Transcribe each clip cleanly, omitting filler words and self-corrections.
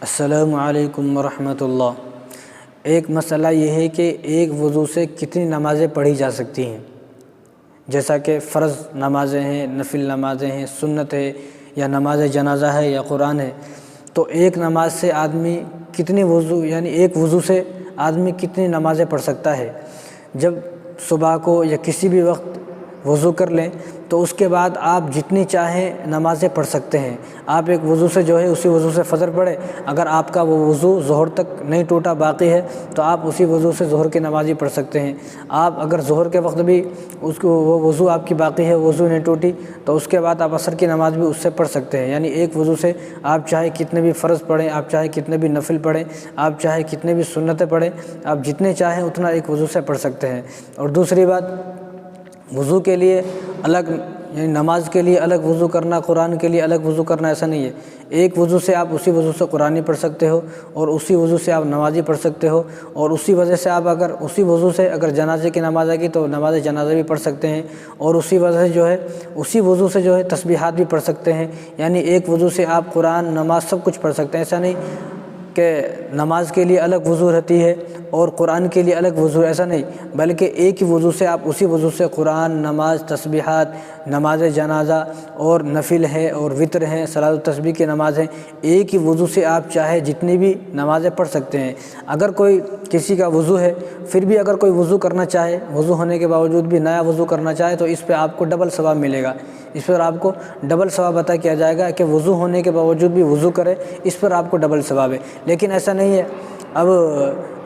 السلام علیکم ورحمۃ اللہ۔ ایک مسئلہ یہ ہے کہ ایک وضو سے کتنی نمازیں پڑھی جا سکتی ہیں، جیسا کہ فرض نمازیں ہیں، نفل نمازیں ہیں، سنت ہے یا نماز جنازہ ہے یا قرآن ہے۔ تو ایک نماز سے آدمی کتنی وضو یعنی ایک وضو سے آدمی کتنی نمازیں پڑھ سکتا ہے؟ جب صبح کو یا کسی بھی وقت وضو کر لیں تو اس کے بعد آپ جتنی چاہیں نمازیں پڑھ سکتے ہیں۔ آپ ایک وضو سے جو ہے اسی وضو سے فجر پڑھیں، اگر آپ کا وہ وضو ظہر تک نہیں ٹوٹا باقی ہے تو آپ اسی وضو سے ظہر کی نماز ہی پڑھ سکتے ہیں۔ آپ اگر ظہر کے وقت بھی اس کو وہ وضو آپ کی باقی ہے، وضو نہیں ٹوٹی، تو اس کے بعد آپ عصر کی نماز بھی اس سے پڑھ سکتے ہیں۔ یعنی ایک وضو سے آپ چاہے کتنے بھی فرض پڑھیں، آپ چاہے کتنے بھی نفل پڑھیں، آپ چاہے کتنے بھی سنتیں پڑھیں، آپ جتنے چاہیں اتنا ایک وضو سے پڑھ سکتے ہیں۔ اور دوسری بات، وضو کے لیے الگ یعنی نماز کے لیے الگ وضو کرنا، قرآن کے لیے الگ وضو کرنا ایسا نہیں ہے۔ ایک وضو سے آپ اسی وضو سے قرآن پڑھ سکتے ہو، اور اسی وضو سے آپ نمازی پڑھ سکتے ہو، اور اسی وجہ سے آپ اگر اسی وضو سے اگر جنازے کی نماز آئے گی تو نماز جنازہ بھی پڑھ سکتے ہیں، اور اسی وجہ سے جو ہے اسی وضو سے جو ہے تسبیحات بھی پڑھ سکتے ہیں۔ یعنی ایک وضو سے آپ قرآن، نماز سب کچھ پڑھ سکتے ہیں۔ ایسا نہیں کہ نماز کے لیے الگ وضو رہتی ہے اور قرآن کے لیے الگ وضو، ایسا نہیں، بلکہ ایک ہی وضو سے آپ اسی وضو سے قرآن، نماز، تسبیحات، نماز جنازہ اور نفل ہے اور وتر ہے، صلاۃ التسبیح کی نماز ہے، ایک ہی وضو سے آپ چاہے جتنی بھی نمازیں پڑھ سکتے ہیں۔ اگر کوئی کسی کا وضو ہے پھر بھی اگر کوئی وضو کرنا چاہے، وضو ہونے کے باوجود بھی نیا وضو کرنا چاہے تو اس پہ آپ کو ڈبل ثواب ملے گا۔ اس پر آپ کو ڈبل ثواب عطا کیا جائے گا کہ وضو ہونے کے باوجود بھی وضو کرے، اس پر آپ کو ڈبل ثواب ہے۔ لیکن ایسا نہیں ہے۔ اب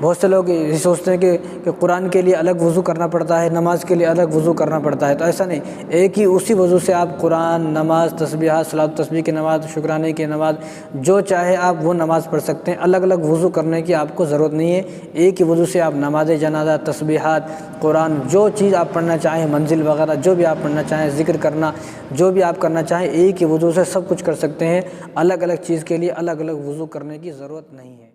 بہت سے لوگ یہ سوچتے ہیں کہ قرآن کے لیے الگ وضو کرنا پڑتا ہے، نماز کے لیے الگ وضو کرنا پڑتا ہے، تو ایسا نہیں، ایک ہی اسی وضو سے آپ قرآن، نماز، تسبیحات، صلاۃ التسبیح کی نماز، شکرانے کی نماز، جو چاہے آپ وہ نماز پڑھ سکتے ہیں۔ الگ الگ وضو کرنے کی آپ کو ضرورت نہیں ہے، ایک ہی وضو سے آپ نماز جنازہ، تسبیحات، قرآن، جو چیز آپ پڑھنا چاہیں، منزل وغیرہ جو بھی آپ پڑھنا چاہیں، ذکر کرنا جو بھی آپ کرنا چاہیں، ایک ہی وضو سے سب کچھ کر سکتے ہیں۔ الگ الگ چیز کے لیے الگ الگ وضو کرنے کی ضرورت نہیں ہے۔